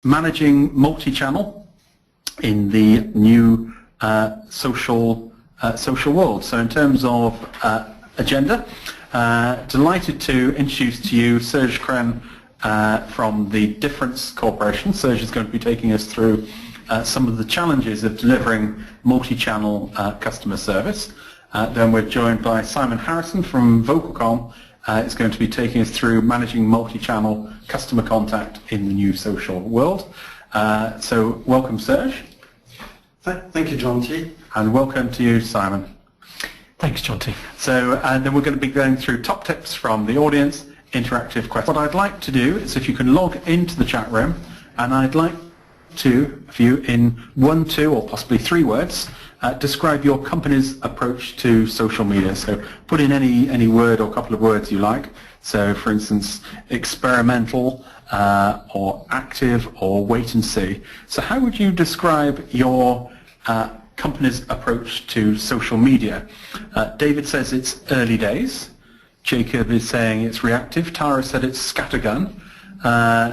managing multi-channel in the new social world. So in terms of agenda, delighted to introduce to you Serge Cren from the Difference Corporation. Serge is going to be taking us through some of the challenges of delivering multi-channel customer service. Then we're joined by Simon Harrison from Vocalcom. It's going to be taking us through managing multi-channel customer contact in the new social world. So welcome, Serge. Thank you, Jonty. And welcome to you, Simon. Thanks, Jonty. So, and then we're going to be going through top tips from the audience, interactive questions. What I'd like to do is if you can log into the chat room, and I'd like to, for you, in 1, 2, or possibly 3 words, describe your company's approach to social media. So put in any word or couple of words you like. So for instance, experimental, or active, or wait and see. So how would you describe your company's approach to social media? David says it's early days. Jacob is saying it's reactive. Tara said it's scattergun.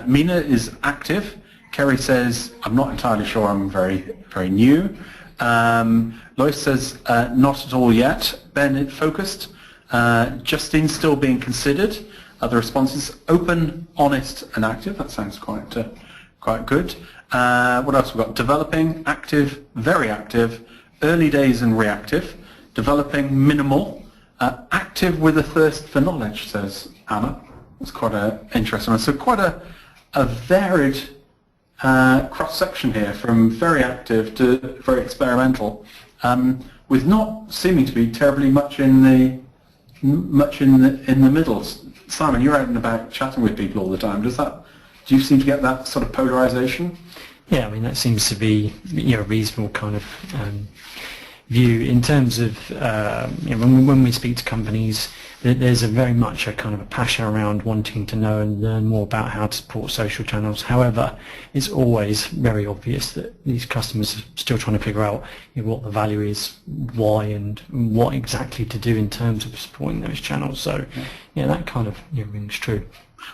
Mina is active. Kerry says, I'm not entirely sure, I'm very new. Lois says, not at all yet. Ben, focused. Justine, still being considered. Other responses, open, honest, and active. That sounds quite good. What else we've got? Developing, active, very active, early days and reactive. Developing, minimal. Active with a thirst for knowledge, says Anna. That's quite an interesting one. So quite a varied cross-section here, from very active to very experimental, with not seeming to be terribly much in the middle. Simon, you're out and about chatting with people all the time. Do you seem to get that sort of polarization? Yeah, I mean that seems to be a reasonable kind of view in terms of when we speak to companies. There's very much a kind of a passion around wanting to know and learn more about how to support social channels. However, it's always very obvious that these customers are still trying to figure out what the value is, why, and what exactly to do in terms of supporting those channels. So, yeah, that kind of rings true.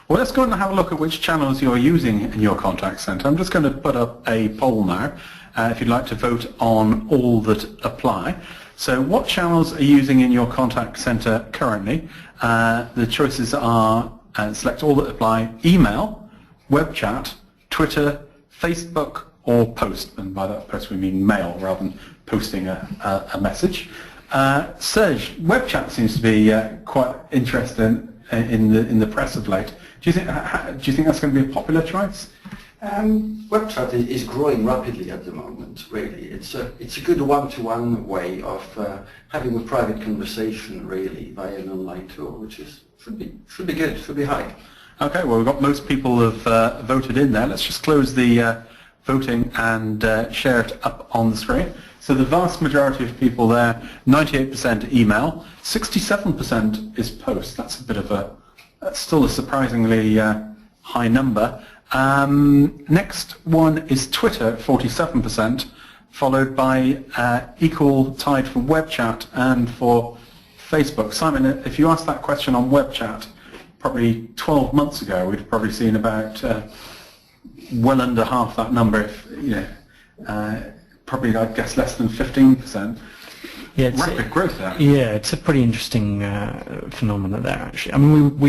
Well, let's go and have a look at which channels you're using in your contact center. I'm just going to put up a poll now, if you'd like to vote on all that apply. So what channels are you using in your contact center currently? The choices are, select all that apply: email, web chat, Twitter, Facebook, or post. And by that post we mean mail rather than posting a message. Serge, web chat seems to be quite interesting in the press of late. Do you think that's going to be a popular choice? Web chat is growing rapidly at the moment, really. It's a good one-to-one way of having a private conversation, really, via an online tool, which should be good, should be high. Okay, well, we've got most people have voted in there. Let's just close the voting and share it up on the screen. So the vast majority of people there, 98% email, 67% is post. That's that's still a surprisingly high number. Next one is Twitter, 47%, followed by equal tied for web chat and for Facebook. Simon, if you asked that question on web chat probably 12 months ago, we'd have probably seen about well under half that number, probably I'd guess less than 15%. Yeah, rapid growth there. Yeah, it's a pretty interesting phenomenon there, actually. I mean,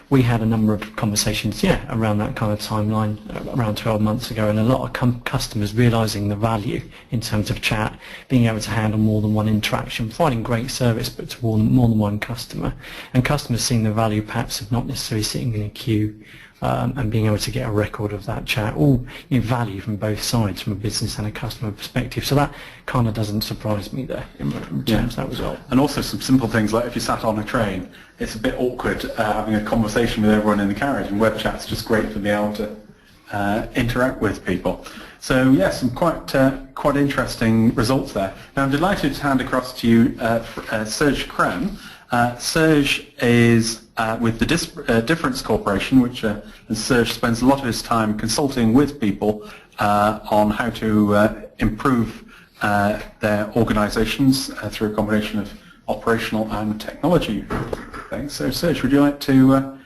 we had a number of conversations, around that kind of timeline, around 12 months ago, and a lot of customers realising the value in terms of chat, being able to handle more than one interaction, providing great service, but to more than one customer, and customers seeing the value perhaps of not necessarily sitting in a queue. And being able to get a record of that chat, all value from both sides, from a business and a customer perspective. So that kind of doesn't surprise me there in terms of that result. And also some simple things like if you sat on a train, it's a bit awkward having a conversation with everyone in the carriage, and web chat's just great for being able to interact with people. So yes, some quite interesting results there. Now I'm delighted to hand across to you Serge Cren. Serge is with the Difference Corporation, which Serge spends a lot of his time consulting with people on how to improve their organizations through a combination of operational and technology things. So Serge, would you like to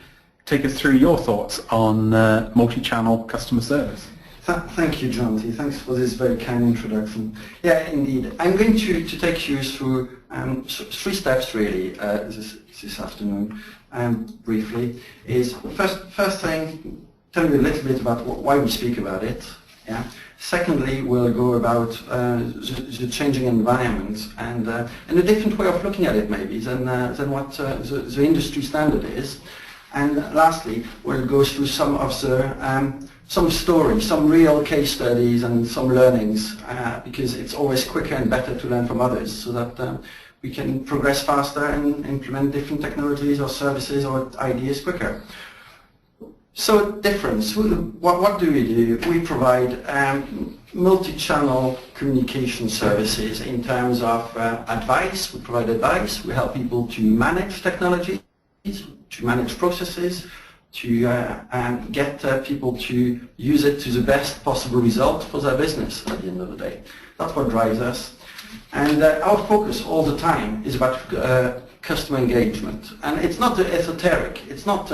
take us through your thoughts on multi-channel customer service? Thank you, Jonty. Thanks for this very kind introduction. Yeah, indeed. I'm going to take you through 3 steps, really, this afternoon, briefly. Is first thing, tell you a little bit about why we speak about it. Yeah. Secondly, we'll go about the changing environment and a different way of looking at it, maybe, than what the industry standard is. And lastly, we'll go through some of the some stories, some real case studies and some learnings, because it's always quicker and better to learn from others so that we can progress faster and implement different technologies or services or ideas quicker. So difference, what do? We provide multi-channel communication services in terms of advice. We provide advice, we help people to manage technologies, to manage processes, to get people to use it to the best possible result for their business at the end of the day. That's what drives us. And our focus all the time is about customer engagement. And it's not esoteric, it's not,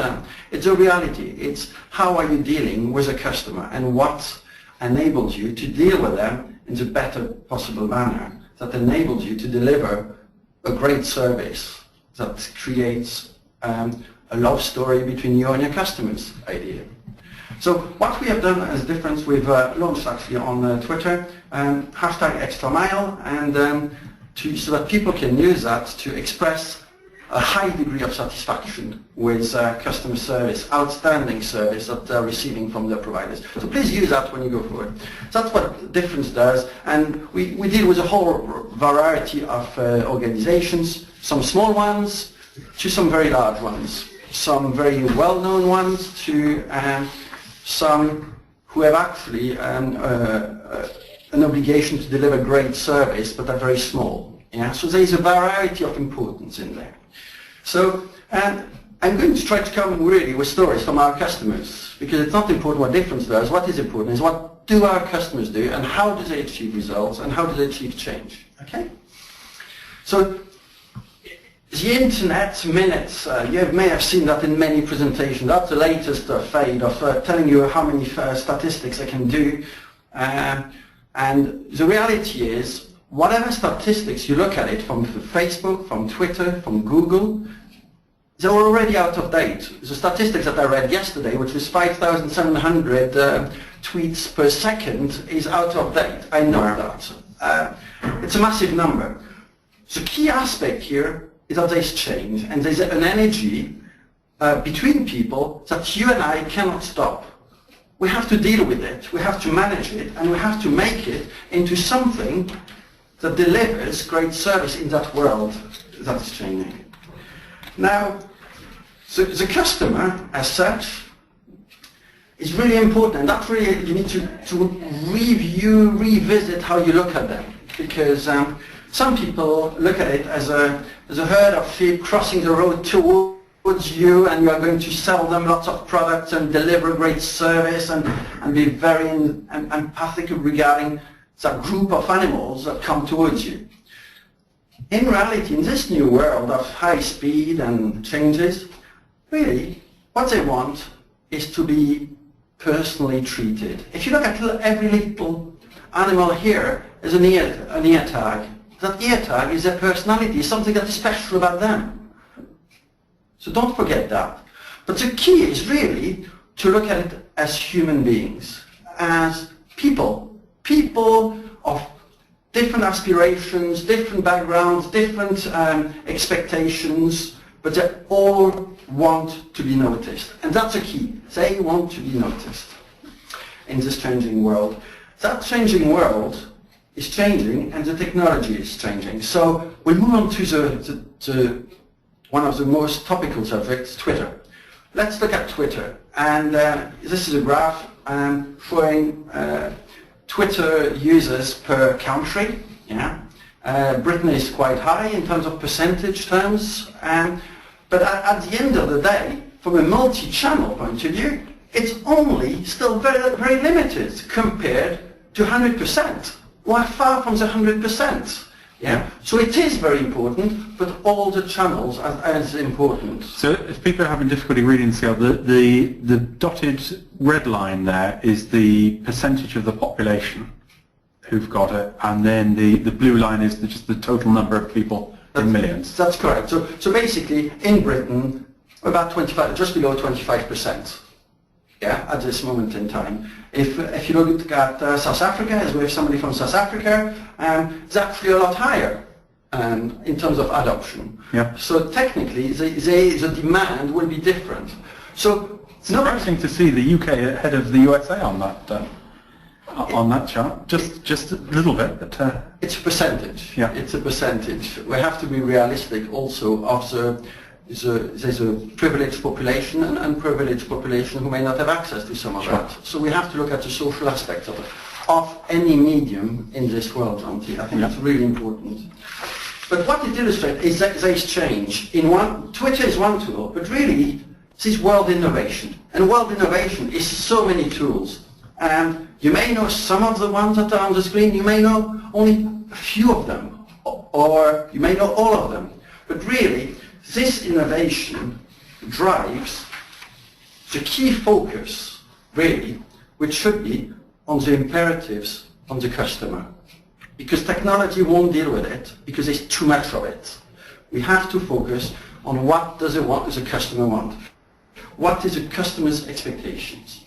it's a reality. It's how are you dealing with a customer and what enables you to deal with them in the better possible manner that enables you to deliver a great service that creates a love story between you and your customers, ideally. So what we have done as difference, we've launched actually on Twitter, #ExtraMile, and so that people can use that to express a high degree of satisfaction with customer service, outstanding service that they're receiving from their providers. So please use that when you go forward. So that's what difference does, and we deal with a whole variety of organizations, some small ones to some very large ones, some very well-known ones to some who have actually an obligation to deliver great service, but are very small. Yeah? So there's a variety of importance in there. So I'm going to try to come really with stories from our customers, because it's not important what difference does. What is important is what do our customers do, and how do they achieve results, and how do they achieve change. Okay? So the internet minutes, you may have seen that in many presentations. That's the latest fad of telling you how many statistics I can do. And the reality is, whatever statistics you look at it, from Facebook, from Twitter, from Google, they're already out of date. The statistics that I read yesterday, which was 5,700 tweets per second, is out of date. I know that. It's a massive number. The key aspect here is that there's change, and there's an energy between people that you and I cannot stop. We have to deal with it, we have to manage it, and we have to make it into something that delivers great service in that world that's changing. Now, so the customer, as such, is really important, and that's really, you need to revisit how you look at them, because some people look at it as a herd of sheep crossing the road towards you, and you are going to sell them lots of products and deliver great service and be very empathic regarding that group of animals that come towards you. In reality, in this new world of high speed and changes, really what they want is to be personally treated. If you look at every little animal here, there's an ear tag. That ear tag is their personality, something that is special about them. So don't forget that. But the key is really to look at it as human beings, as people of different aspirations, different backgrounds, different expectations, but they all want to be noticed. And that's the key. They want to be noticed in this changing world. That changing world is changing, and the technology is changing. So we'll move on to one of the most topical subjects, Twitter. Let's look at Twitter. And this is a graph showing Twitter users per country. Yeah, Britain is quite high in terms of percentage terms, but at the end of the day, from a multi-channel point of view, it's only still very, very limited compared to 100%. We're far from the 100%. Yeah. So it is very important, but all the channels are as important. So if people are having difficulty reading the scale, the dotted red line there is the percentage of the population who've got it, and then the blue line is just the total number of people in millions. That's correct. So basically, in Britain, about 25, just below 25%. Yeah, at this moment in time. If you look at South Africa, as we have somebody from South Africa, it's actually a lot higher in terms of adoption. Yeah. So technically, the demand will be different. So it's surprising to see the UK ahead of the USA on that chart. Just a little bit, but it's a percentage. Yeah. It's a percentage. We have to be realistic also of there's a privileged population and unprivileged population who may not have access to some of that. So we have to look at the social aspects of any medium in this world, Jonty. I think that's really important. But what it illustrates is that there is change. Twitter is one tool, but really this is world innovation. And world innovation is so many tools. You may know some of the ones that are on the screen, you may know only a few of them, or you may know all of them. But really, this innovation drives the key focus, really, which should be on the imperatives on the customer. Because technology won't deal with it, because there's too much of it. We have to focus on what does the customer want? What is the customer's expectations?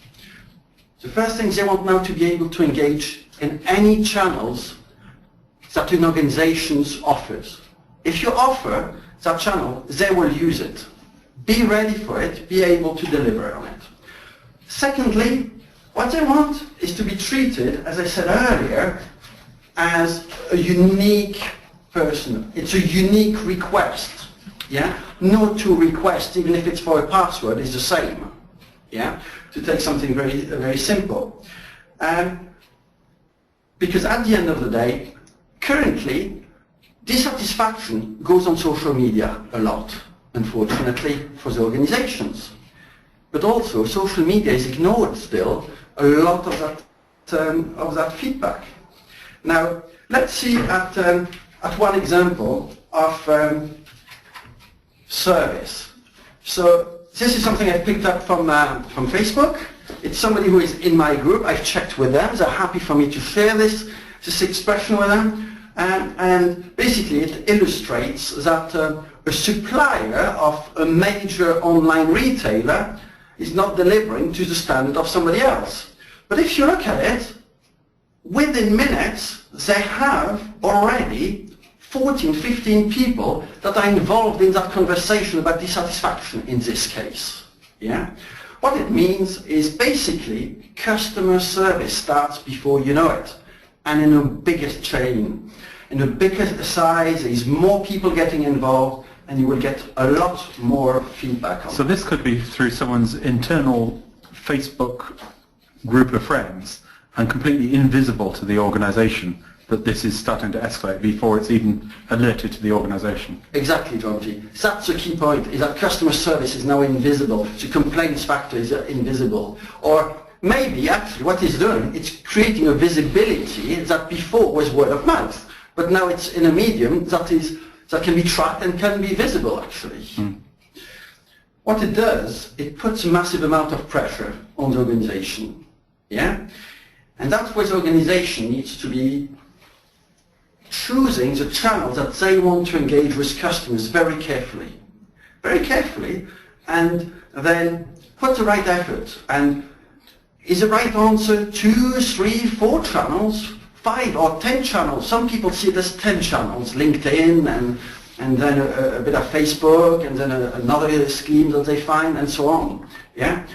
The first thing, they want now to be able to engage in any channels that an organization offers. If you offer that channel, they will use it. Be ready for it, be able to deliver on it. Secondly, what they want is to be treated, as I said earlier, as a unique person. It's a unique request. Yeah? No two requests, even if it's for a password, is the same. Yeah? To take something very, very simple. Because at the end of the day, currently, dissatisfaction goes on social media a lot, unfortunately, for the organizations. But also, social media is ignored still, a lot of that feedback. Now, let's see at one example of service. So, this is something I picked up from Facebook. It's somebody who is in my group. I've checked with them. They're happy for me to share this expression with them. And basically it illustrates that a supplier of a major online retailer is not delivering to the standard of somebody else. But if you look at it, within minutes they have already 14, 15 people that are involved in that conversation about dissatisfaction in this case. Yeah? What it means is basically customer service starts before you know it. And in a bigger chain, in a bigger size, there's more people getting involved, and you will get a lot more feedback on it. So this could be through someone's internal Facebook group of friends and completely invisible to the organization that this is starting to escalate before it's even alerted to the organization. Exactly, Jonty. That's the key point, is that customer service is now invisible. The complaints factor is invisible. Or maybe actually what it's doing, it's creating a visibility that before was word of mouth. But now it's in a medium that can be tracked and can be visible actually. What it does, it puts a massive amount of pressure on the organization. Yeah? And that's where the organization needs to be choosing the channel that they want to engage with customers very carefully. Very carefully, and then put the right effort. And is the right answer 2, 3, 4 channels? 5 or 10 channels. Some people see it as 10 channels, LinkedIn and then a bit of Facebook and then another scheme that they find and so on. Yeah?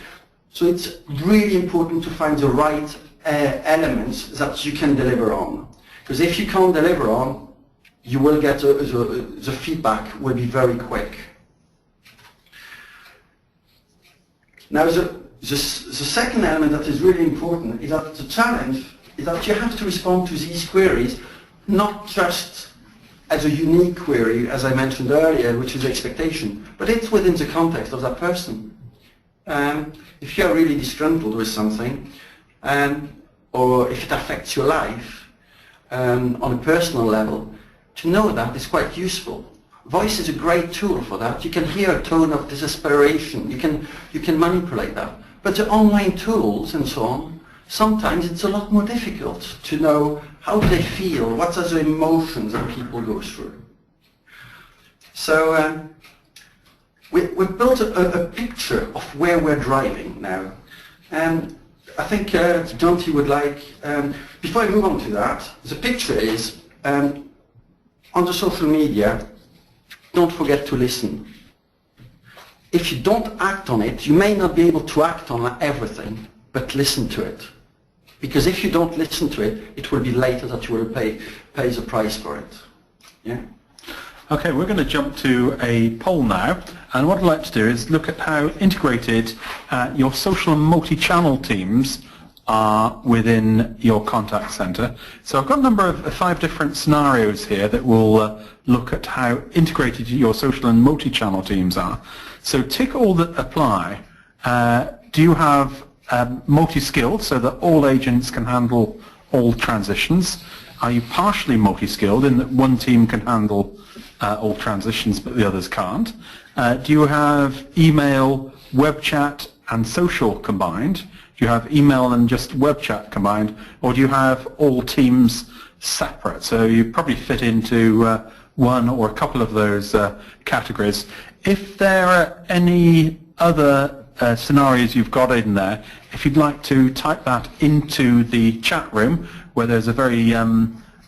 So it's really important to find the right elements that you can deliver on. Because if you can't deliver on, you will get the feedback will be very quick. Now the second element that is really important is that the challenge is that you have to respond to these queries not just as a unique query, as I mentioned earlier, which is expectation, but it's within the context of that person. If you're really disgruntled with something, or if it affects your life on a personal level, to know that is quite useful. Voice is a great tool for that. You can hear a tone of desperation. You can manipulate that. But the online tools and so on, sometimes it's a lot more difficult to know how they feel, what are the emotions that people go through. So we've built a picture of where we're driving now. And I think Jonty would like, before I move on to that, the picture is, on the social media, don't forget to listen. If you don't act on it, you may not be able to act on everything, but listen to it. Because if you don't listen to it, it will be later that you will pay the price for it. Yeah? Okay, we're going to jump to a poll now, and what I'd like to do is look at how integrated your social and multi-channel teams are within your contact center. So I've got a number of 5 different scenarios here that will look at how integrated your social and multi-channel teams are. So tick all that apply. Do you have multi-skilled so that all agents can handle all transitions? Are you partially multi-skilled in that one team can handle all transitions but the others can't? Do you have email, web chat and social combined? Do you have email and just web chat combined? Or do you have all teams separate? So you probably fit into one or a couple of those categories. If there are any other scenarios you've got in there, if you'd like to type that into the chat room where there's a very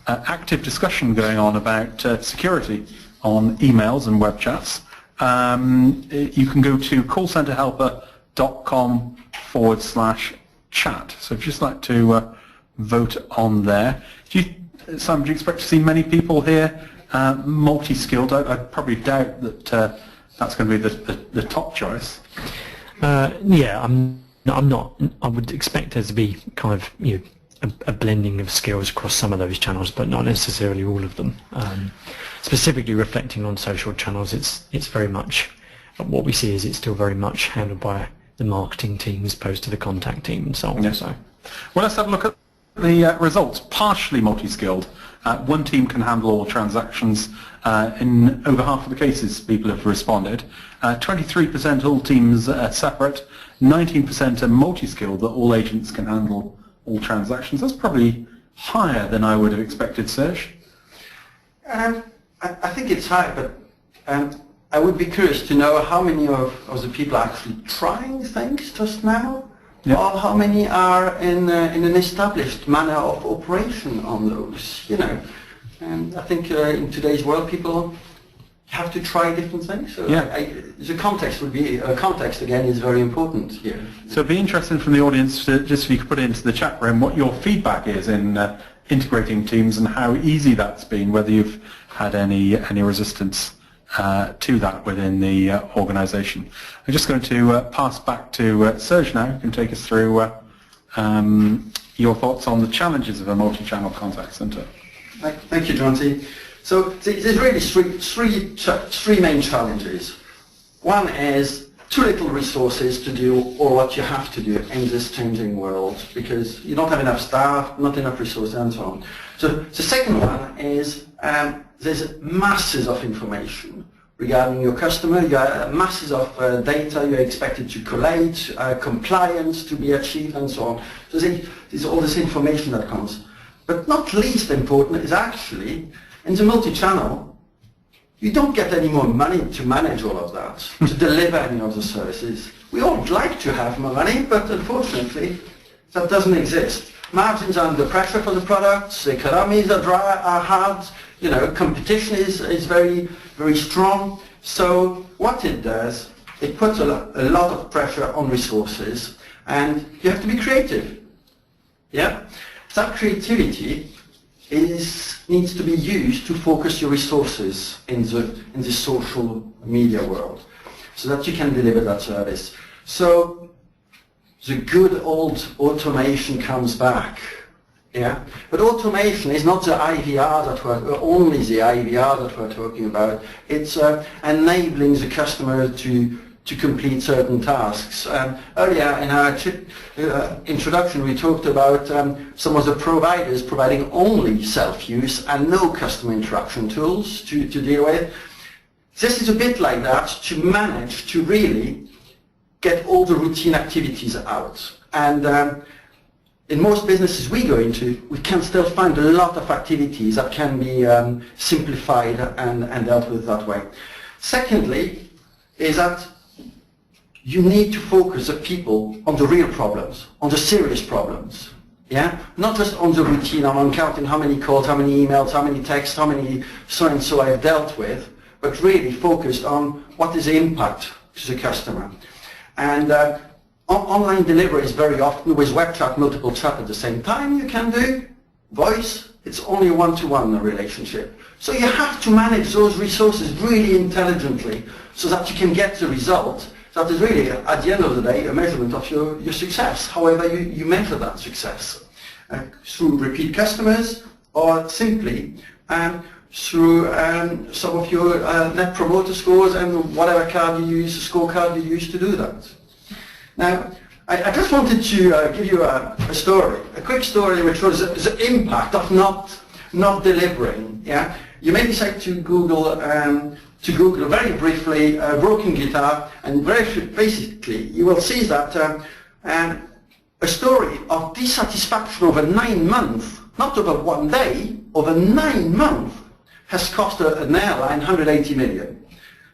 active discussion going on about security on emails and web chats, you can go to callcenterhelper.com/chat. So if you'd just like to vote on there. Simon, do you expect to see many people here multi-skilled? I'd probably doubt that that's going to be the top choice. Yeah, I'm not. I would expect there to be kind of a blending of skills across some of those channels, but not necessarily all of them. Specifically reflecting on social channels, it's very much what we see is it's still very much handled by the marketing team as opposed to the contact team and so on. Yes. So, well, let's have a look at the results. Partially multi-skilled. One team can handle all transactions. In over half of the cases, people have responded. 23% all teams are separate. 19% are multi-skilled, that all agents can handle all transactions. That's probably higher than I would have expected, Serge. I think it's high, but I would be curious to know how many of the people are actually trying things just now, or how many are in an established manner of operation on those. And I think in today's world, people have to try different things. So the context would be context again is very important here. So it'd be interesting from the audience to, just if you could put it into the chat room what your feedback is in integrating teams and how easy that's been, whether you've had any resistance to that within the organisation. I'm just going to pass back to Serge now, who can take us through your thoughts on the challenges of a multi-channel contact centre. Thank you, Jonty. So there's really three main challenges. One is too little resources to do all what you have to do in this changing world because you don't have enough staff, not enough resources, and so on. So the second one is there's masses of information regarding your customer. You have masses of data you're expected to collate, compliance to be achieved, and so on. So there's all this information that comes. But not least important is actually in the multi-channel, you don't get any more money to manage all of that, to deliver any of the services. We all would like to have more money, but unfortunately, that doesn't exist. Margins are under pressure for the products, the economies are hard, competition is very, very strong. So what it does, it puts a lot of pressure on resources, and you have to be creative. Yeah? That creativity needs to be used to focus your resources in the social media world so that you can deliver that service. So the good old automation comes back. Yeah? But automation is not the IVR only the IVR that we're talking about. It's enabling the customer to to complete certain tasks. Earlier in our introduction we talked about some of the providers providing only self-use and no customer interaction tools to deal with. This is a bit like that, to manage to really get all the routine activities out. And in most businesses we go into, we can still find a lot of activities that can be simplified and dealt with that way. Secondly, is that you need to focus the people on the real problems, on the serious problems. Yeah? Not just on the routine, on counting how many calls, how many emails, how many texts, how many so-and-so I've dealt with, but really focused on what is the impact to the customer. And online delivery is very often with web chat, multiple chat at the same time you can do. Voice, it's only a one-to-one relationship. So you have to manage those resources really intelligently so that you can get the result that is really, at the end of the day, a measurement of your success, however you measure that success. Through repeat customers or simply through some of your net promoter scores and whatever card you use, scorecard you use to do that. Now, I just wanted to give you a story, a quick story which was the impact of not delivering. Yeah? You may decide to Google very briefly broken guitar, and very basically you will see that a story of dissatisfaction over 9 months, not over one day, over 9 months, has cost an airline 180 million.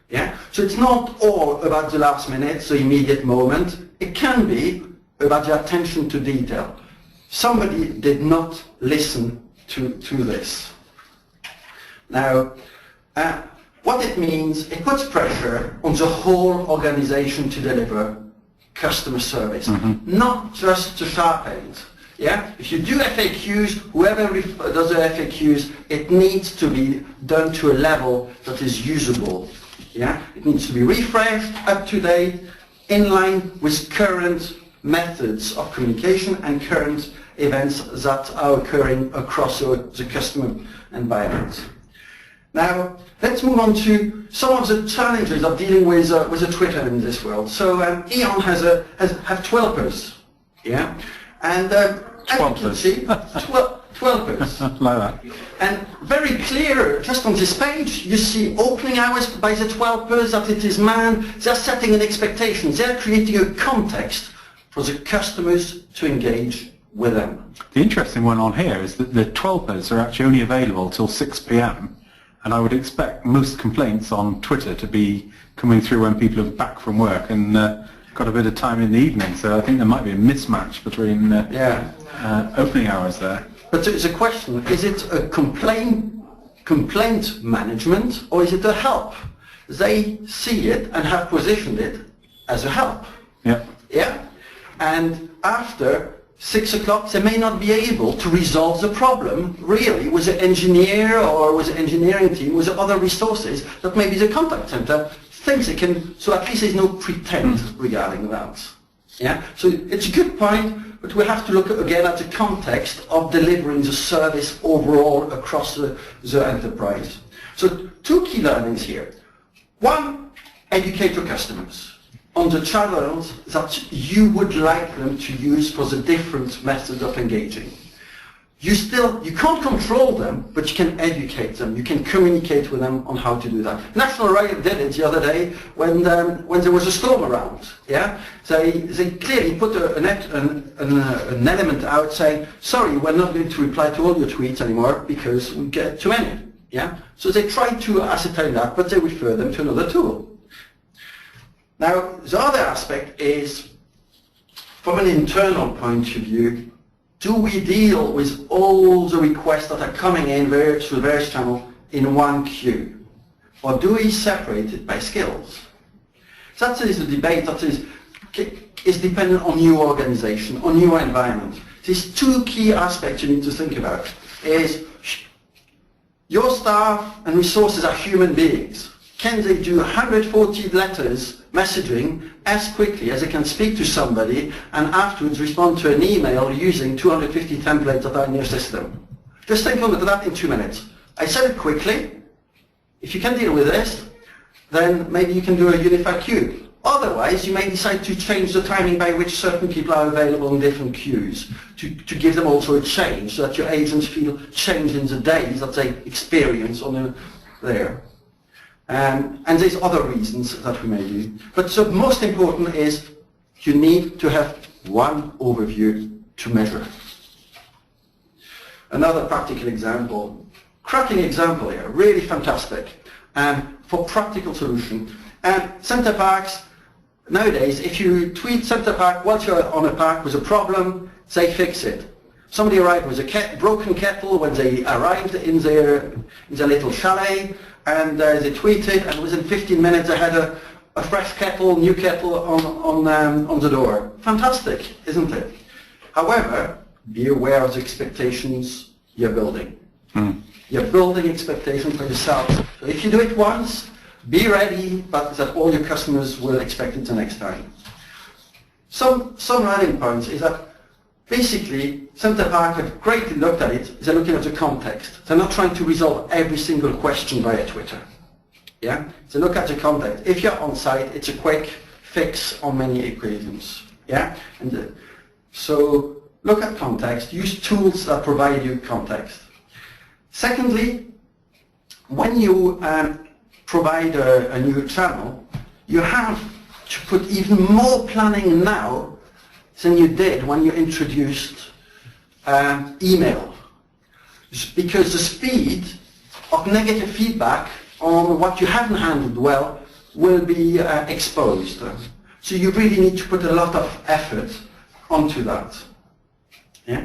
Yeah? So it's not all about the last minute, the immediate moment. It can be about the attention to detail. Somebody did not listen to this. Now, what it means, it puts pressure on the whole organization to deliver customer service, not just the sharp end. Yeah? If you do FAQs, whoever does the FAQs, it needs to be done to a level that is usable. Yeah? It needs to be refreshed, up to date, in line with current methods of communication and current events that are occurring across the customer environment. Now, let's move on to some of the challenges of dealing with a Twitter in this world. So, Eon have 12pers, yeah, and as you can see, 12pers. Like that. And very clear, just on this page, you see opening hours by the 12pers, that it is manned. They're setting an expectation. They're creating a context for the customers to engage with them. The interesting one on here is that the 12pers are actually only available till 6 p.m. And I would expect most complaints on Twitter to be coming through when people are back from work and got a bit of time in the evening. So I think there might be a mismatch between opening hours there. But there's a question, is it a complaint management or is it a help? They see it and have positioned it as a help. Yeah. Yeah? And after 6 o'clock, they may not be able to resolve the problem really with the engineer or with the engineering team, with the other resources that maybe the contact center thinks they can, so at least there's no pretense regarding that. Yeah? So it's a good point, but we have to look again at the context of delivering the service overall across the enterprise. So 2 key learnings here. One, educate your customers on the channels that you would like them to use for the different methods of engaging. You can't control them, but you can educate them. You can communicate with them on how to do that. National Rail did it the other day when there was a storm around. Yeah, they clearly put an element out saying, sorry, we're not going to reply to all your tweets anymore because we get too many. Yeah, so they tried to ascertain that, but they refer them to another tool. Now, the other aspect is, from an internal point of view, do we deal with all the requests that are coming in through various channels in one queue? Or do we separate it by skills? That is a debate that is dependent on your organization, on your environment. These 2 key aspects you need to think about is your staff and resources are human beings. Can they do 140 letters messaging as quickly as they can speak to somebody and afterwards respond to an email using 250 templates that are in your system? Just think of that in 2 minutes. I said it quickly. If you can deal with this, then maybe you can do a unified queue. Otherwise, you may decide to change the timing by which certain people are available in different queues, to give them also a change, so that your agents feel change in the days that they experience there. And there's other reasons that we may do. But the most important is you need to have one overview to measure. Another practical example, cracking example here, really fantastic, for practical solution. Center parks, nowadays, if you tweet Center Park whilst you're on a park with a problem, they fix it. Somebody arrived with a broken kettle when they arrived in their little chalet, and they tweeted, and within 15 minutes they had a fresh kettle, new kettle on the door. Fantastic, isn't it? However, be aware of the expectations you're building. You're building expectations for yourself. So if you do it once, be ready, but that all your customers will expect it the next time. Some learning points is that basically Center Park have greatly looked at it. They're looking at the context. They're not trying to resolve every single question via Twitter. Yeah? So look at the context. If you're on site, it's a quick fix on many equations. Yeah? And so look at context. Use tools that provide you context. Secondly, when you provide a new channel, you have to put even more planning now than you did when you introduced email. Because the speed of negative feedback on what you haven't handled well will be exposed. So you really need to put a lot of effort onto that. Yeah?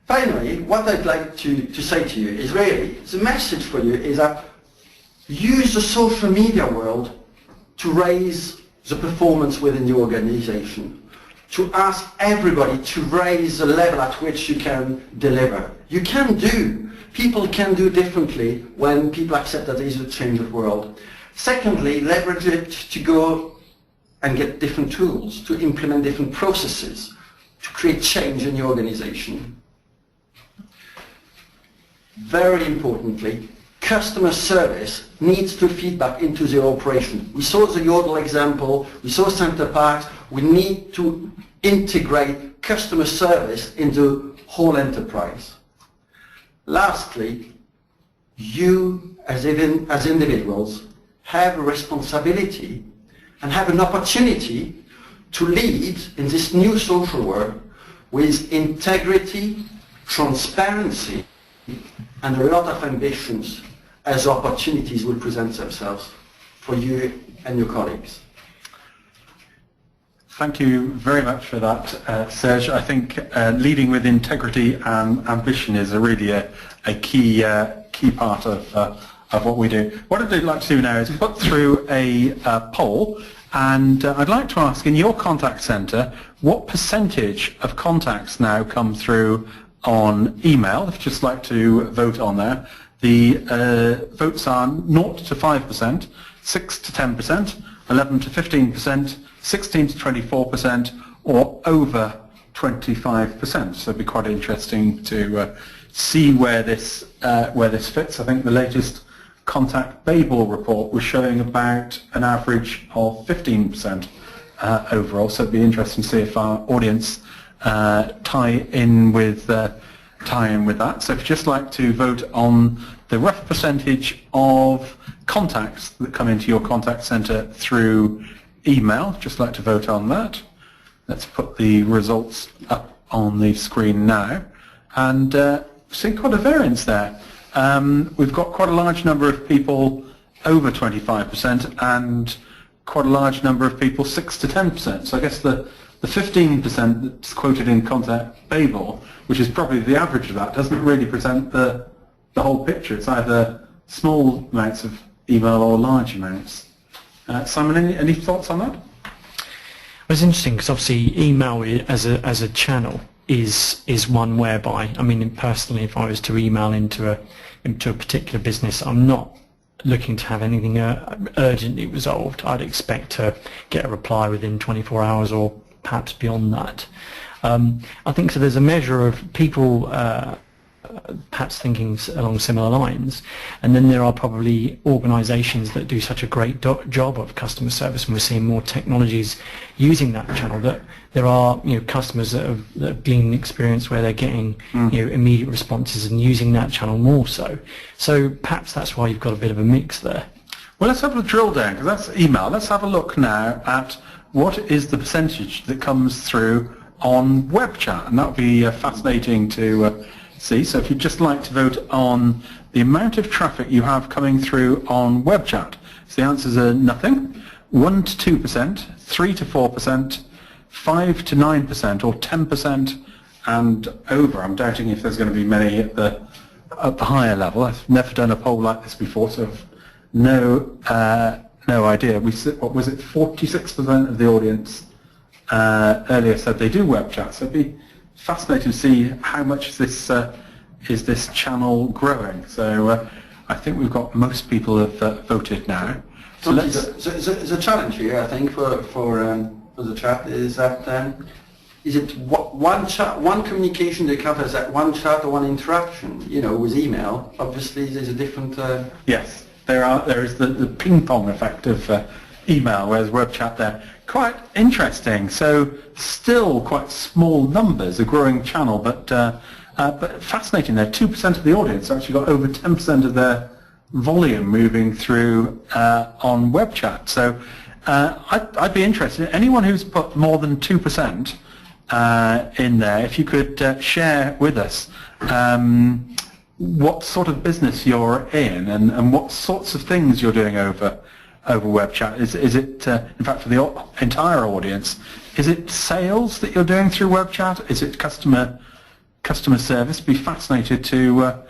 Finally, what I'd like to say to you is really, the message for you is that use the social media world to raise the performance within the organization, to ask everybody to raise the level at which you can deliver. You can do. People can do differently when people accept that there is a change of world. Secondly, leverage it to go and get different tools, to implement different processes, to create change in your organization. Very importantly, customer service needs to feed back into the operation. We saw the Yodel example, we saw Center Parks. We need to integrate customer service into whole enterprise. Lastly, you as individuals have a responsibility and have an opportunity to lead in this new social world with integrity, transparency, and a lot of ambitions as opportunities will present themselves for you and your colleagues. Thank you very much for that, Serge. I think leading with integrity and ambition is really a key part of what we do. What I'd like to do now is put through a poll, and I'd like to ask, in your contact centre, what percentage of contacts now come through on email? If you'd just like to vote on there. The votes are 0 to 5%, 6 to 10%, 11 to 15%, 16 to 24%, or over 25%. So it'd be quite interesting to see where this fits. I think the latest Contact Babel report was showing about an average of 15% overall. So it'd be interesting to see if our audience tie in with that. So if you'd just like to vote on the rough percentage of contacts that come into your contact centre through email, just like to vote on that. Let's put the results up on the screen now, and see quite a variance there. We've got quite a large number of people over 25% and quite a large number of people 6 to 10%. So I guess the 15% that's quoted in Contact Babel, which is probably the average of that, doesn't really present the whole picture. It's either small amounts of email or large amounts. Simon, any thoughts on that? Well, it's interesting because obviously email as a channel is one whereby, I mean, personally, if I was to email into a particular business, I'm not looking to have anything urgently resolved. I'd expect to get a reply within 24 hours or perhaps beyond that. I think so. There's a measure of people perhaps thinking along similar lines. And then there are probably organisations that do such a great job of customer service, and we're seeing more technologies using that channel, that there are customers that have gained experience where they're getting immediate responses and using that channel more so. So perhaps that's why you've got a bit of a mix there. Well, let's have a drill down, because that's email. Let's have a look now at what is the percentage that comes through on web chat, and that would be fascinating to see. So if you'd just like to vote on the amount of traffic you have coming through on web chat, so the answers are nothing, 1 to 2%, 3 to 4%, 5 to 9%, or 10% and over. I'm doubting if there's going to be many at the higher level. I've never done a poll like this before, so I've no idea. What was it? 46% of the audience earlier said they do web chat. So it'd be fascinating to see how much is this channel growing. So I think we've got most people have voted now. So the challenge here, I think, for the chat is that is it one communication that covers that one chat or one interaction? With email, obviously there's a different. Yes. There is the ping pong effect of email, whereas web chat there. Quite interesting. So still quite small numbers, a growing channel, but fascinating there. 2% of the audience actually got over 10% of their volume moving through on web chat. So I'd be interested. Anyone who's put more than 2% in there, if you could share with us what sort of business you're in and what sorts of things you're doing over web chat. Is it, in fact, for the entire audience, is it sales that you're doing through web chat? Is it customer service? Be fascinated to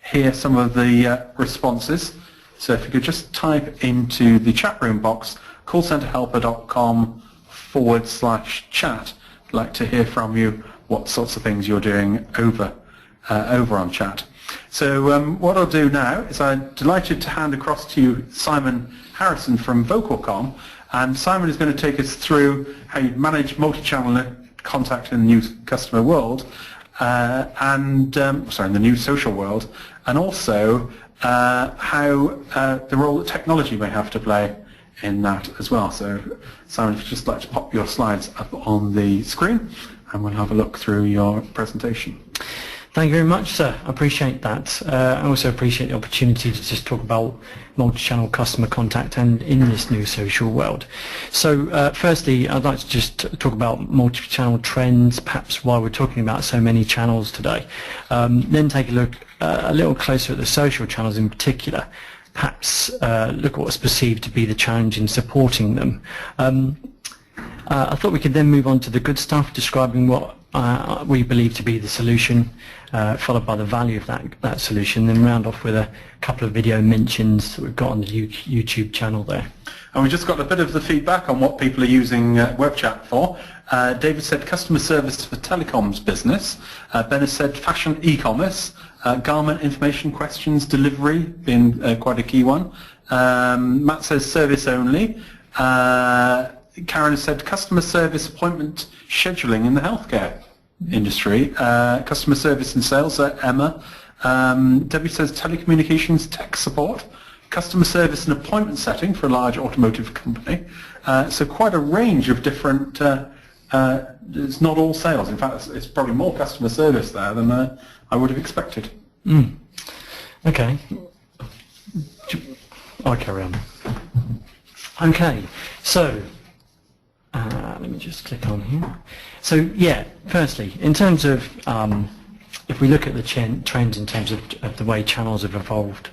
hear some of the responses. So if you could just type into the chat room box, callcenterhelper.com/chat. I'd like to hear from you what sorts of things you're doing over on chat. So what I'll do now is I'm delighted to hand across to you Simon Harrison from Vocalcom, and Simon is going to take us through how you manage multi-channel contact in the new customer world, in the new social world, and also how the role that technology may have to play in that as well. So Simon, if you'd just like to pop your slides up on the screen, and we'll have a look through your presentation. Thank you very much, sir. I appreciate that. I also appreciate the opportunity to just talk about multi-channel customer contact and in this new social world. So firstly, I'd like to just talk about multi-channel trends, perhaps why we're talking about so many channels today. Then take a look a little closer at the social channels in particular, perhaps look at what's perceived to be the challenge in supporting them. I thought we could then move on to the good stuff, describing what we believe to be the solution, followed by the value of that solution, then round off with a couple of video mentions that we've got on the YouTube channel there. And we've just got a bit of the feedback on what people are using web chat for. David said customer service for telecoms business. Ben has said fashion e-commerce, garment information questions, delivery being quite a key one. Matt says service only. Karen has said customer service appointment scheduling in the healthcare industry. Customer service and sales, Emma. Debbie says telecommunications tech support. Customer service and appointment setting for a large automotive company. So quite a range of different, it's not all sales. In fact, it's probably more customer service there than I would have expected. Okay. I'll carry on. Okay, so let me just click on here. So yeah, firstly, in terms of if we look at the trends in terms of the way channels have evolved,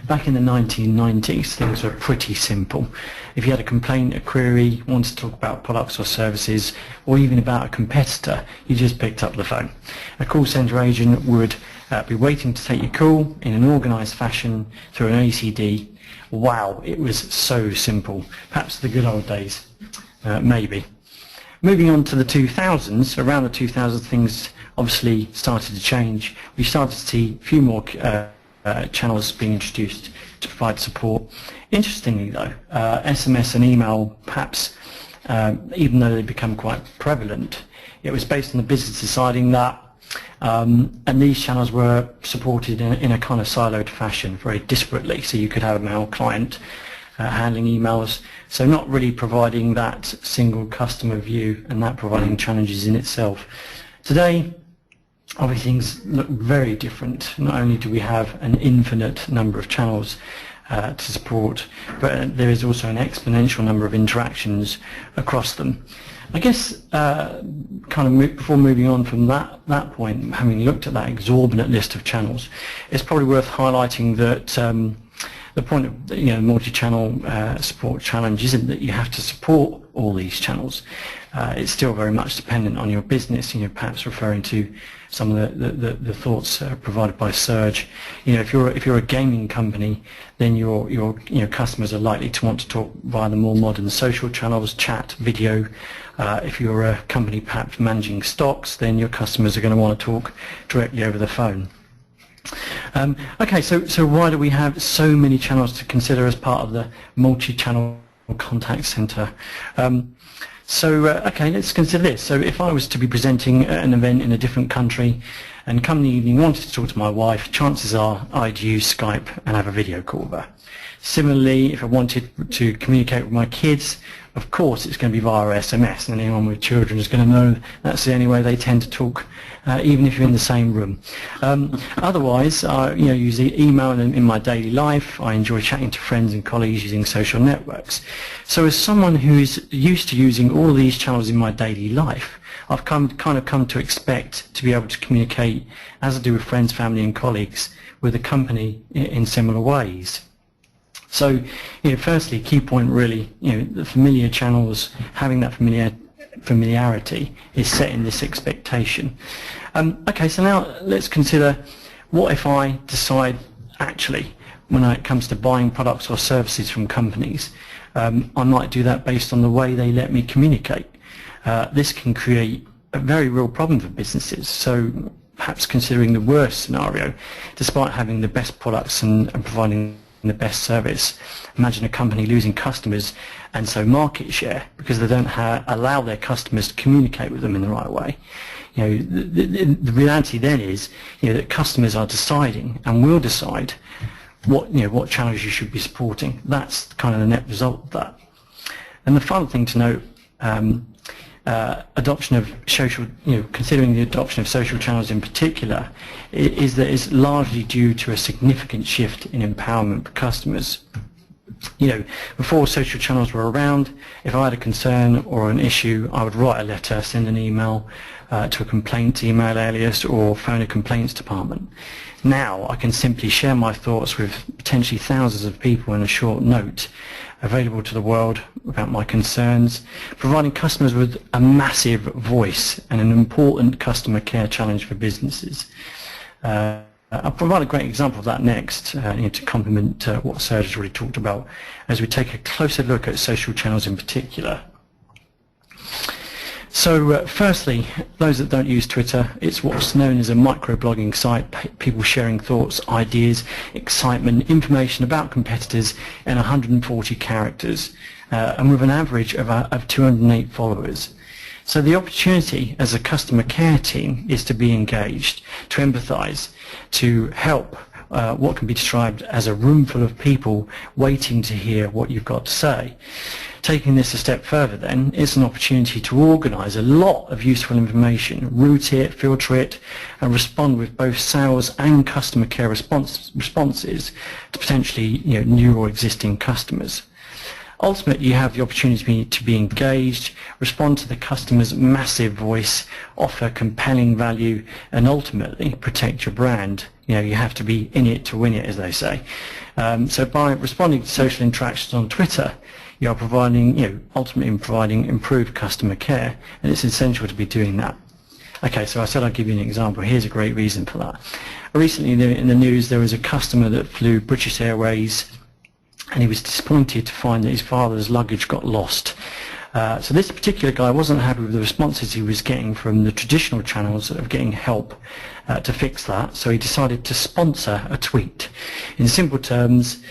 back in the 1990s things were pretty simple. If you had a complaint, a query, wanted to talk about products or services, or even about a competitor, you just picked up the phone. A call centre agent would be waiting to take your call in an organised fashion through an ACD. Wow, it was so simple. Perhaps the good old days. Maybe. Moving on to the 2000s, around the 2000s things obviously started to change. We started to see a few more channels being introduced to provide support. Interestingly though, SMS and email perhaps, even though they become quite prevalent, it was based on the business deciding that And these channels were supported in a kind of siloed fashion, very disparately. So you could have a mail client handling emails, so not really providing that single customer view, and that providing challenges in itself. Today, obviously things look very different. Not only do we have an infinite number of channels to support, but there is also an exponential number of interactions across them. I guess before moving on from that point, having looked at that exorbitant list of channels, it's probably worth highlighting that the point of multi-channel support challenge isn't that you have to support all these channels. It's still very much dependent on your business. Perhaps referring to some of the thoughts provided by Serge. If you're a gaming company, then your customers are likely to want to talk via the more modern social channels, chat, video. If you're a company perhaps managing stocks, then your customers are going to want to talk directly over the phone. Okay, so why do we have so many channels to consider as part of the multi-channel contact center? Okay, let's consider this. So if I was to be presenting at an event in a different country and come in the evening wanted to talk to my wife, chances are I'd use Skype and have a video call with her. Similarly, if I wanted to communicate with my kids, of course it's going to be via SMS, and anyone with children is going to know that's the only way they tend to talk, even if you're in the same room. Otherwise, I use email in my daily life. I enjoy chatting to friends and colleagues using social networks. So as someone who's used to using all of these channels in my daily life, I've come to expect to be able to communicate, as I do with friends, family and colleagues, with the company in similar ways. So, firstly, key point really, the familiar channels, having that familiarity is setting this expectation. Okay, so now let's consider, what if I decide actually, when it comes to buying products or services from companies, I might do that based on the way they let me communicate. This can create a very real problem for businesses. So perhaps considering the worst scenario, despite having the best products and providing the best service, imagine a company losing customers and so market share because they don't allow their customers to communicate with them in the right way. The reality then is that customers are deciding and will decide what channels you should be supporting. That's kind of the net result of that. And the final thing to note, adoption of social, considering the adoption of social channels in particular, is that it's largely due to a significant shift in empowerment for customers. Before social channels were around, if I had a concern or an issue, I would write a letter, send an email to a complaints email alias, or phone a complaints department. Now I can simply share my thoughts with potentially thousands of people in a short note, available to the world about my concerns, providing customers with a massive voice and an important customer care challenge for businesses. I'll provide a great example of that next to complement what Serge has already talked about as we take a closer look at social channels in particular. So firstly, those that don't use Twitter, it's what's known as a microblogging site, people sharing thoughts, ideas, excitement, information about competitors in 140 characters, and with an average of 208 followers. So the opportunity as a customer care team is to be engaged, to empathise, to help what can be described as a room full of people waiting to hear what you've got to say. Taking this a step further then, it's an opportunity to organise a lot of useful information, route it, filter it, and respond with both sales and customer care responses to potentially new or existing customers. Ultimately, you have the opportunity to be engaged, respond to the customer's massive voice, offer compelling value, and ultimately protect your brand. You have to be in it to win it, as they say. So by responding to social interactions on Twitter, you are ultimately providing improved customer care, and it's essential to be doing that. Okay, so I said I'd give you an example. Here's a great reason for that. Recently in the news, there was a customer that flew British Airways, and he was disappointed to find that his father's luggage got lost. So this particular guy wasn't happy with the responses he was getting from the traditional channels of getting help to fix that, so he decided to sponsor a tweet. In simple terms,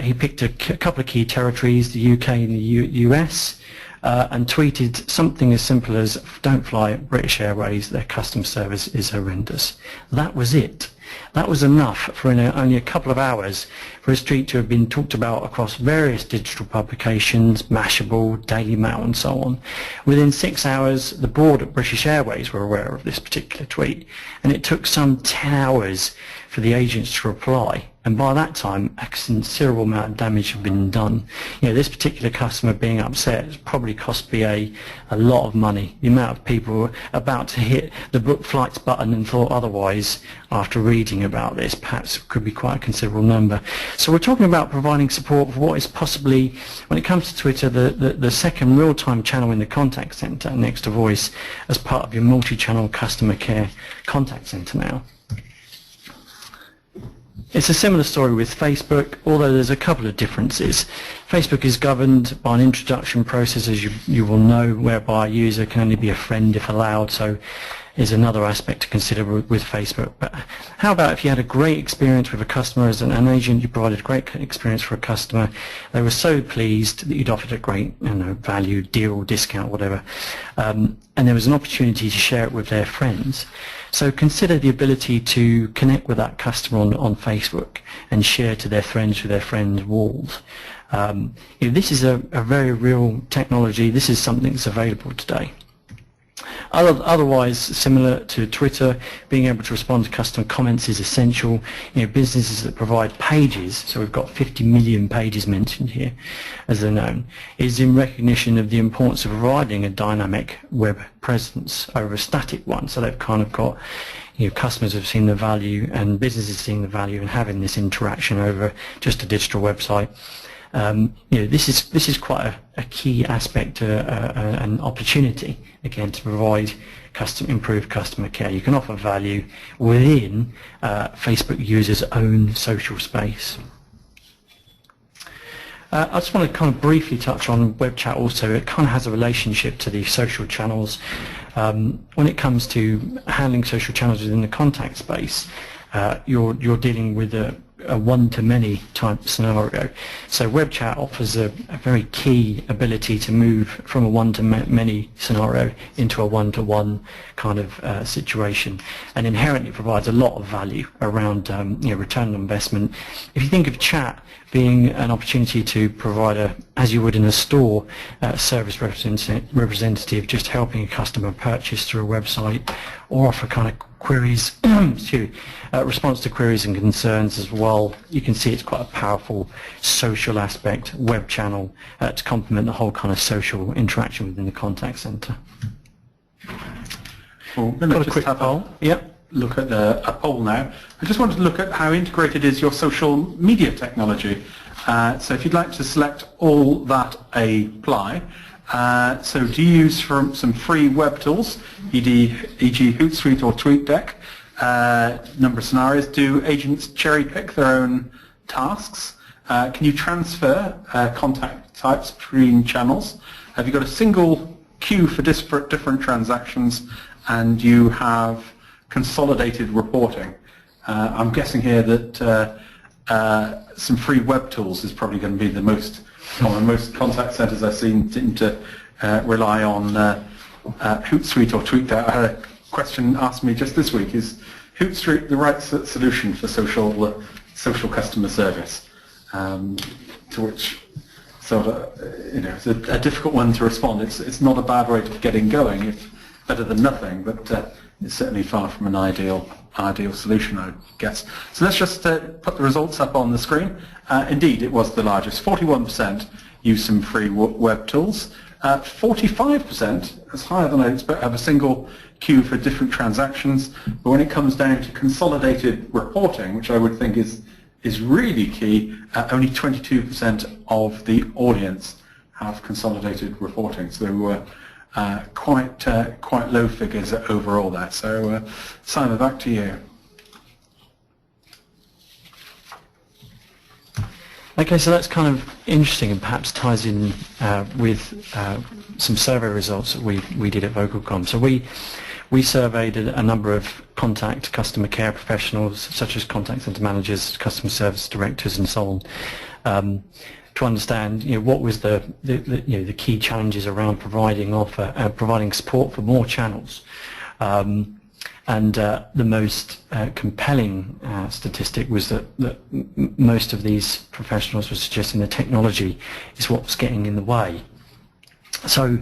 he picked a couple of key territories, the UK and the US, and tweeted something as simple as, "Don't fly British Airways, their customer service is horrendous." That was it. That was enough for only a couple of hours for his tweet to have been talked about across various digital publications, Mashable, Daily Mail and so on. Within 6 hours, the board at British Airways were aware of this particular tweet, and it took some 10 hours for the agents to reply. And by that time, a considerable amount of damage had been done. This particular customer being upset has probably cost BA a lot of money. The amount of people about to hit the book flights button and thought otherwise after reading about this perhaps could be quite a considerable number. So we're talking about providing support for what is possibly, when it comes to Twitter, the second real-time channel in the contact center next to voice as part of your multi-channel customer care contact center now. It's a similar story with Facebook, although there's a couple of differences. Facebook is governed by an introduction process, as you will know, whereby a user can only be a friend if allowed, so is another aspect to consider with Facebook. But how about if you had a great experience with a customer as an agent, you provided a great experience for a customer, they were so pleased that you'd offered a great value, deal, discount, whatever, and there was an opportunity to share it with their friends. So consider the ability to connect with that customer on Facebook and share to their friends with their friends' walls. This is a very real technology. This is something that's available today. Otherwise, similar to Twitter, being able to respond to customer comments is essential. Businesses that provide pages, so we've got 50 million pages mentioned here, as they're known, is in recognition of the importance of providing a dynamic web presence over a static one. So they've kind of got, customers have seen the value and businesses seeing the value in having this interaction over just a digital website. This is quite a key aspect, an opportunity again to provide improved customer care. You can offer value within Facebook users' own social space. I just want to kind of briefly touch on web chat also. It kind of has a relationship to the social channels. When it comes to handling social channels within the contact space, you're dealing with a one-to-many type scenario. So web chat offers a very key ability to move from a one-to-many scenario into a one-to-one kind of situation, and inherently provides a lot of value around return on investment. If you think of chat being an opportunity to provide as you would in a store, service representative just helping a customer purchase through a website, or offer kind of queries, response to queries and concerns as well. You can see it's quite a powerful social aspect, web channel, to complement the whole kind of social interaction within the contact center. Well, got a quick poll. Yep. Look at a poll now. I just wanted to look at how integrated is your social media technology. So if you'd like to select all that apply, so do you use some free web tools, e.g. Hootsuite or TweetDeck? Number of scenarios. Do agents cherry pick their own tasks? Can you transfer contact types between channels? Have you got a single queue for different transactions, and you have consolidated reporting? I'm guessing here that some free web tools is probably going to be the most common. Most contact centers I've seen seem to rely on Hootsuite or TweetDeck. I had a question asked me just this week: is Hootsuite the right solution for social customer service? To which sort of it's a difficult one to respond. It's not a bad way to getting going. It's better than nothing, but it's certainly far from an ideal solution, I guess. So let's just put the results up on the screen. Indeed, it was the largest. 41% use some free web tools. 45%, that's higher than I expect, have a single queue for different transactions. But when it comes down to consolidated reporting, which I would think is really key, only 22% of the audience have consolidated reporting. So we're quite low figures overall there. So Simon, back to you. Okay, so that's kind of interesting and perhaps ties in with some survey results that we did at Vocalcom. So we surveyed a number of customer care professionals, such as contact center managers, customer service directors, and so on. to understand, what was the key challenges around providing support for more channels. And the most compelling statistic was that most of these professionals were suggesting the technology is what's getting in the way. So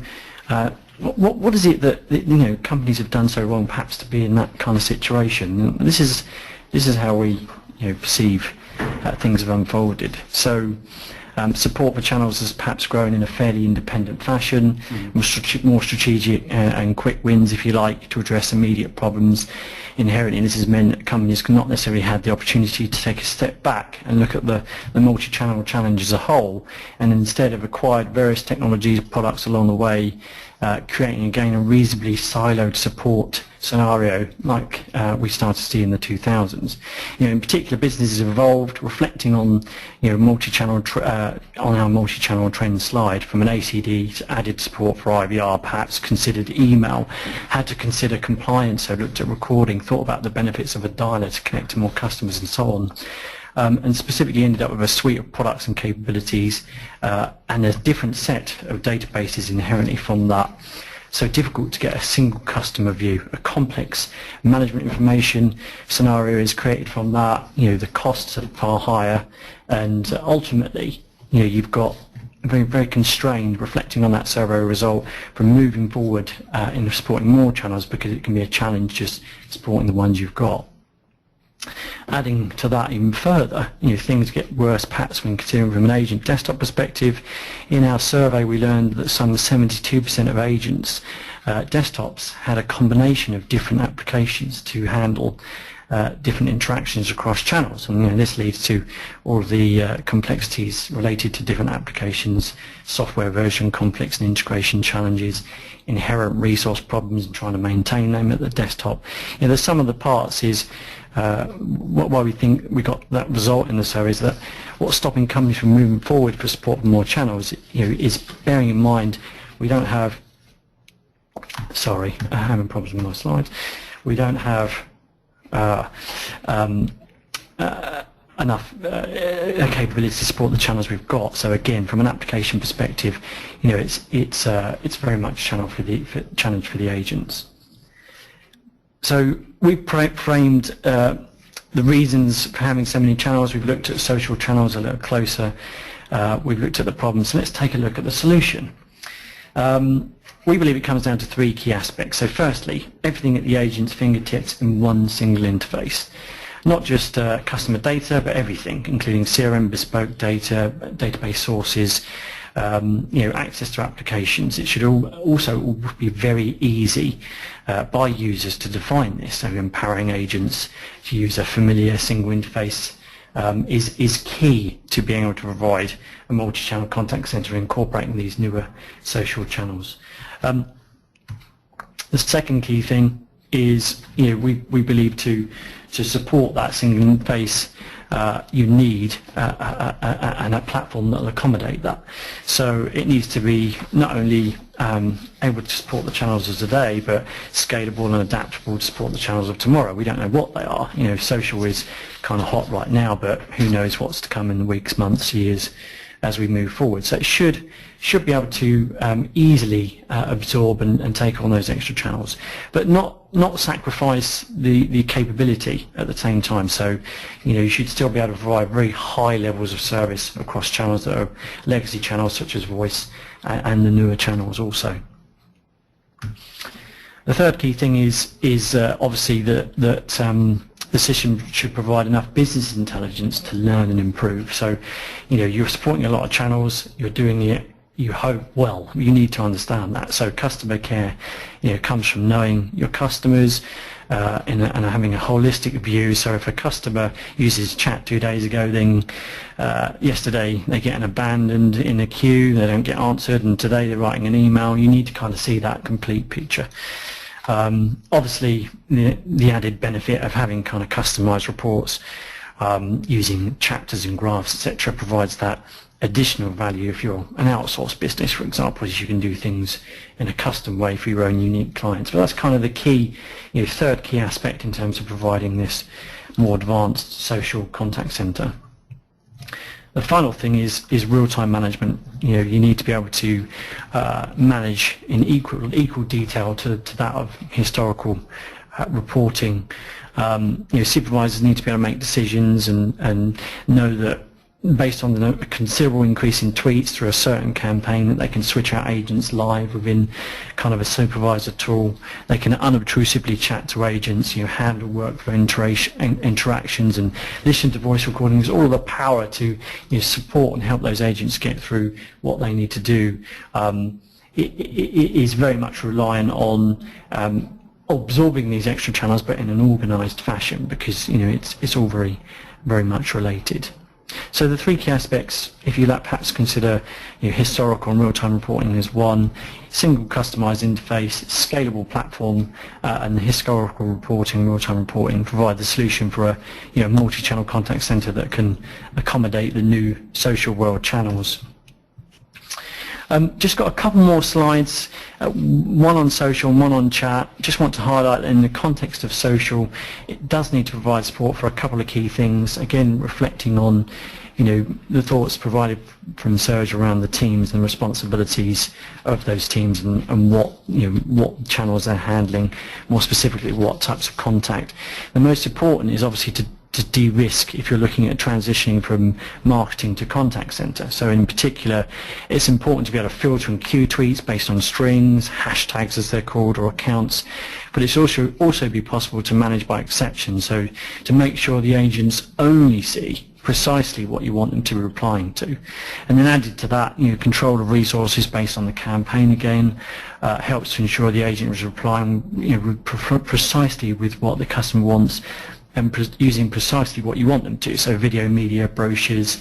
what is it that companies have done so wrong, perhaps, to be in that kind of situation? This is how we perceive things have unfolded. So support for channels has perhaps grown in a fairly independent fashion, more strategic and quick wins, if you like, to address immediate problems. Inherently, this has meant that companies have not necessarily had the opportunity to take a step back and look at the multi-channel challenge as a whole, and instead have acquired various technologies, products along the way, creating again a reasonably siloed support scenario like we started to see in the 2000s. In particular, businesses have evolved, reflecting on multi-channel on our multi-channel trend slide, from an ACD to added support for IVR, perhaps considered email, had to consider compliance, so looked at recording, thought about the benefits of a dialer to connect to more customers and so on. And specifically ended up with a suite of products and capabilities and a different set of databases inherently from that. So difficult to get a single customer view. A complex management information scenario is created from that. The costs are far higher, and ultimately, you've got very, very constrained, reflecting on that survey result, from moving forward in supporting more channels, because it can be a challenge just supporting the ones you've got. Adding to that even further, things get worse perhaps when considering from an agent desktop perspective. In our survey, we learned that some 72% of agents' desktops had a combination of different applications to handle different interactions across channels, and this leads to all of the complexities related to different applications, software version conflicts and integration challenges, inherent resource problems in trying to maintain them at the desktop. The sum of the parts is why we think we got that result in the survey is that what's stopping companies from moving forward for support for more channels is bearing in mind we don't have, sorry, I'm having problems with my slides, we don't have enough capability to support the channels we've got. So again, from an application perspective, it's very much challenge for the agents. So we've framed the reasons for having so many channels. We've looked at social channels a little closer. We've looked at the problems. So let's take a look at the solution. We believe it comes down to three key aspects. So firstly, everything at the agent's fingertips in one single interface. Not just customer data, but everything, including CRM, bespoke data, database sources, access to applications. It should also be very easy by users to define this. So empowering agents to use a familiar single interface is key to being able to provide a multi-channel contact center incorporating these newer social channels. The second key thing is, we believe to support that single interface, you need a platform that will accommodate that. So it needs to be not only able to support the channels of today, but scalable and adaptable to support the channels of tomorrow. We don't know what they are. Social is kind of hot right now, but who knows what's to come in the weeks, months, years as we move forward. So it should be able to easily absorb and take on those extra channels, but not sacrifice the capability at the same time. So you should still be able to provide very high levels of service across channels that are legacy channels such as voice and the newer channels also. The third key thing is obviously that the system should provide enough business intelligence to learn and improve. So, you're supporting a lot of channels, you're doing it, you hope, well, you need to understand that. So customer care, comes from knowing your customers and having a holistic view. So if a customer uses chat 2 days ago, then yesterday they get abandoned in a queue, they don't get answered, and today they're writing an email. You need to kind of see that complete picture. Obviously, the added benefit of having kind of customized reports using chapters and graphs, etc., provides that additional value. If you're an outsourced business, for example, is you can do things in a custom way for your own unique clients. But that's kind of the key, third key aspect in terms of providing this more advanced social contact center. The final thing is real-time management. You need to be able to manage in equal detail to that of historical reporting. Supervisors need to be able to make decisions and know that based on a considerable increase in tweets through a certain campaign, that they can switch out agents live within kind of a supervisor tool. They can unobtrusively chat to agents, handle workflow interactions and listen to voice recordings, all the power to support and help those agents get through what they need to do. It is very much reliant on absorbing these extra channels, but in an organised fashion, because it's all very much related. So the three key aspects, if you like, perhaps consider historical and real-time reporting as one, single customized interface, scalable platform, and the historical reporting, real-time reporting provide the solution for a multi-channel contact center that can accommodate the new social world channels. Just got a couple more slides, one on social and one on chat. Just want to highlight that in the context of social, it does need to provide support for a couple of key things. Again, reflecting on the thoughts provided from Serge around the teams and responsibilities of those teams and what channels they're handling, more specifically what types of contact. The most important is obviously to de-risk if you're looking at transitioning from marketing to contact center. So in particular, it's important to be able to filter and queue tweets based on strings, hashtags as they're called, or accounts, but it's also be possible to manage by exception, so to make sure the agents only see precisely what you want them to be replying to. And then added to that, control of resources based on the campaign again helps to ensure the agent is replying precisely with what the customer wants, and using precisely what you want them to. So video, media, brochures,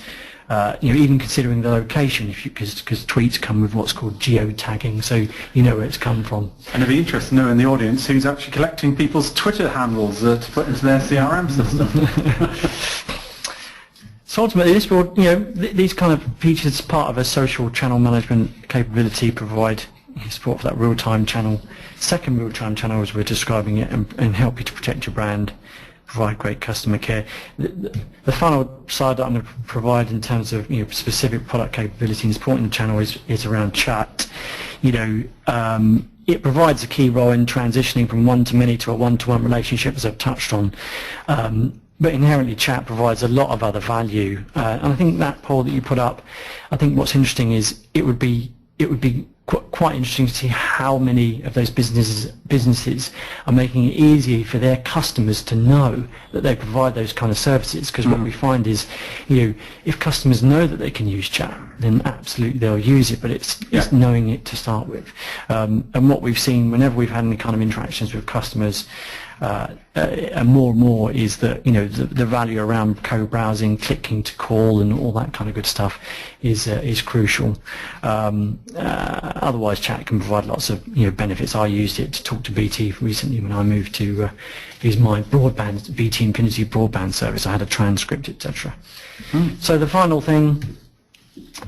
even considering the location, because tweets come with what's called geotagging, so you know where it's come from. And it'd be interesting to know in the audience who's actually collecting people's Twitter handles to put into their CRM system. So ultimately, this will, these kind of features as part of a social channel management capability provide support for that real-time channel, second real-time channel as we're describing it, and help you to protect your brand, provide great customer care. The final slide that I'm going to provide in terms of specific product capability and supporting the channel is around chat. It provides a key role in transitioning from one-to-many to a one-to-one relationship, as I've touched on. But inherently chat provides a lot of other value. And I think that poll that you put up, I think what's interesting is it would be quite interesting to see how many of those businesses are making it easy for their customers to know that they provide those kind of services. Because what we find is, if customers know that they can use chat, then absolutely they'll use it. But it's knowing it to start with. And what we've seen whenever we've had any kind of interactions with customers, and more is that the value around co-browsing, clicking to call, and all that kind of good stuff is crucial. Otherwise, chat can provide lots of benefits. I used it to talk to BT recently when I moved to use my broadband, BT Infinity broadband service. I had a transcript, etc. So the final thing,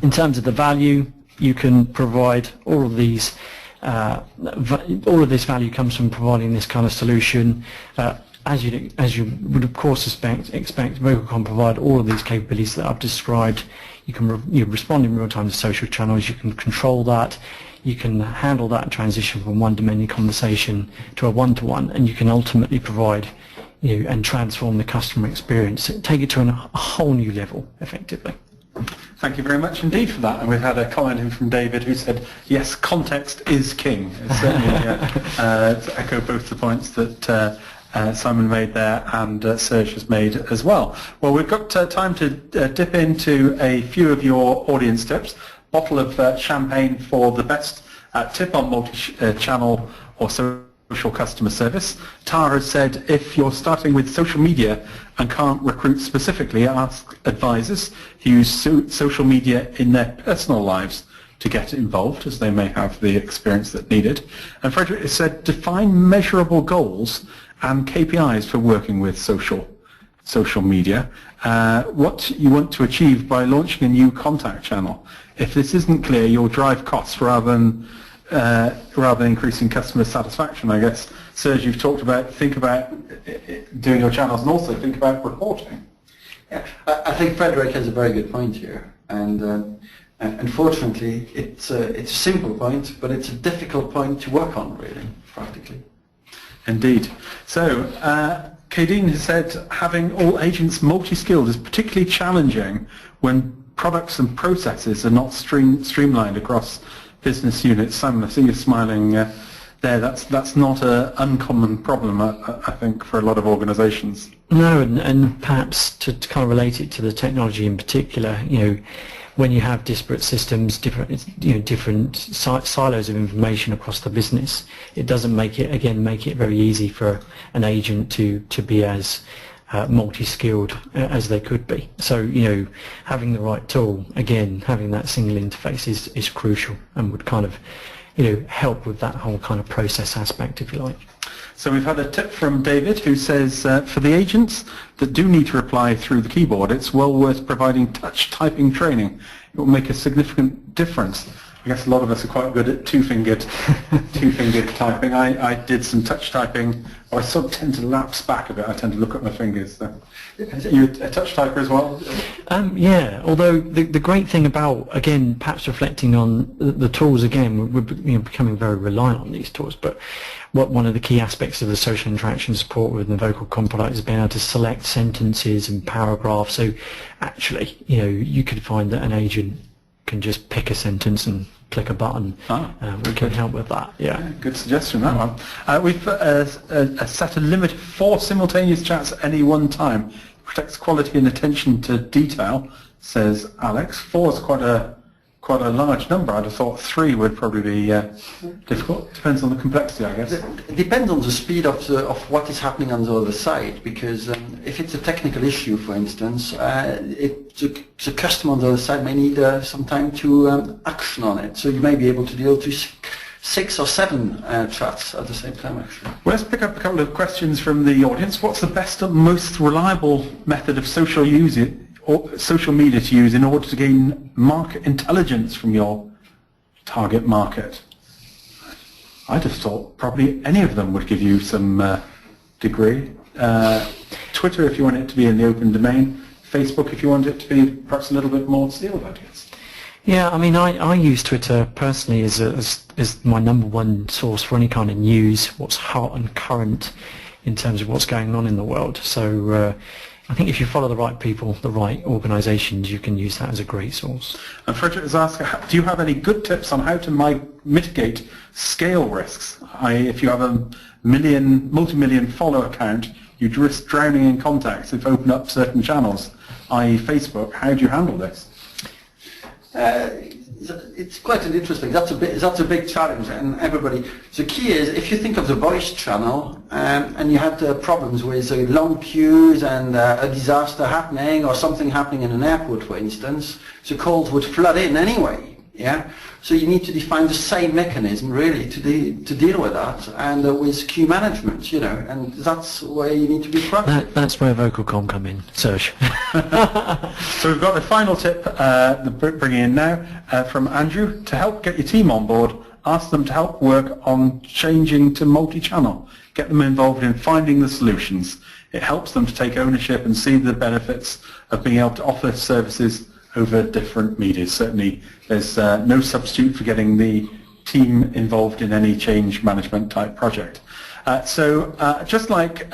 in terms of the value, you can provide all of these. All of this value comes from providing this kind of solution. As you would of course expect Vocalcom provide all of these capabilities that I've described. You can respond in real time to social channels. You can control that. You can handle that transition from one-to-many conversation to a one-to-one, and you can ultimately provide and transform the customer experience, take it to a whole new level, effectively. Thank you very much indeed for that. And we've had a comment in from David who said, yes, context is king. It's certainly to echo both the points that Simon made there and Serge has made as well. Well, we've got time to dip into a few of your audience tips. Bottle of champagne for the best tip on multi-channel or social customer service. Tara has said, if you're starting with social media and can't recruit specifically, ask advisors who use social media in their personal lives to get involved, as they may have the experience that's needed. And Frederick has said, define measurable goals and KPIs for working with social media. What you want to achieve by launching a new contact channel. If this isn't clear, you'll drive costs rather than increasing customer satisfaction. I guess, Serge, you've talked about think about doing your channels and also think about reporting. Yeah, I think Frederick has a very good point here, and unfortunately, it's a simple point, but it's a difficult point to work on, really, practically. Indeed. So, Kadeen has said having all agents multi-skilled is particularly challenging when products and processes are not streamlined across business units. Simon, I see you smiling there. That's not an uncommon problem, I think, for a lot of organisations. No, and perhaps to kind of relate it to the technology in particular, when you have disparate systems, different silos of information across the business, it doesn't make it very easy for an agent to be as multi-skilled as they could be. So, having the right tool, again, having that single interface is crucial and would kind of, help with that whole kind of process aspect, if you like. So we've had a tip from David who says, for the agents that do need to reply through the keyboard, it's well worth providing touch typing training. It will make a significant difference. I guess a lot of us are quite good at two-fingered typing. I did some touch typing. I sort of tend to lapse back a bit. I tend to look at my fingers. So. Are you a touch typer as well? Yeah, although the great thing about, again, perhaps reflecting on the tools, again, we're becoming very reliant on these tools, but one of the key aspects of the social interaction support with the Vocalcom product is being able to select sentences and paragraphs. So actually, you could find that an agent can just pick a sentence and click a button. We can help with that. Yeah, good suggestion, that one. We've set a limit of 4 simultaneous chats at any one time. Protects quality and attention to detail, says Alex. 4 is quite a large number. I'd have thought 3 would probably be difficult. Depends on the complexity, I guess. It depends on the speed of what is happening on the other side, because if it's a technical issue, for instance, the customer on the other side may need some time to action on it. So you may be able to deal to 6 or 7 chats at the same time, actually. Well, let's pick up a couple of questions from the audience. What's the best and most reliable method of social media to use in order to gain market intelligence from your target market? I'd have thought probably any of them would give you some degree. Twitter if you want it to be in the open domain. Facebook if you want it to be perhaps a little bit more sealed, I guess. Yeah, I mean, I use Twitter personally as my number one source for any kind of news, what's hot and current in terms of what's going on in the world. So I think if you follow the right people, the right organisations, you can use that as a great source. And Frederick has asked, do you have any good tips on how to mitigate scale risks? If you have a multi-million follower account, you'd risk drowning in contacts if you open up certain channels, i.e. Facebook. How do you handle this? It's quite an interesting. That's a big challenge, and everybody. The key is if you think of the voice channel, and you had problems with long queues and a disaster happening or something happening in an airport, for instance, the calls would flood in anyway. Yeah. So you need to define the same mechanism really to deal with that, and with queue management, and that's where you need to be proactive. That's where Vocalcom come in, Serge. So we've got the final tip bringing in now from Andrew. To help get your team on board, ask them to help work on changing to multi-channel. Get them involved in finding the solutions. It helps them to take ownership and see the benefits of being able to offer services over different media. Certainly there's no substitute for getting the team involved in any change management type project. So just like